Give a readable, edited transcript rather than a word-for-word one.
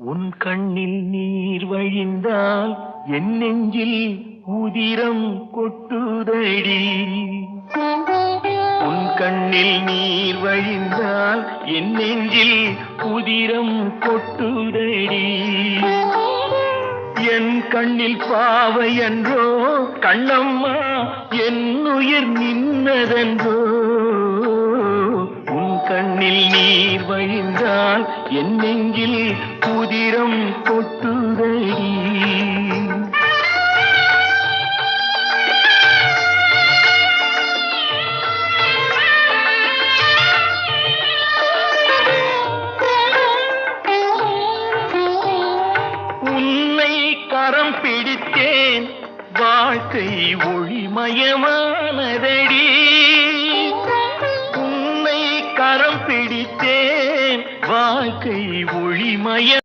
உன் கண்ணில் நீர் வழிந்தால் என் நெஞ்சில் உதிரம் கொட்டுதடி. உன் கண்ணில் நீர் வழிந்தால் என் நெஞ்சில் உதிரம் கொட்டுதடி. என் கண்ணில் பாவை என்றோ கண்ணம்மா என் உயிர் நின்னதென்றோ. உன் கண்ணில் நீர் வழிந்தால் என் நெஞ்சில் உதிரம் கொட்டுதடி. உன்னை கரம் பிடித்தேன் வாழ்க்கை ஒளிமயமானதடி. உன்னை கரம் பிடித்தேன் வாழ்க்கை ஒளிமய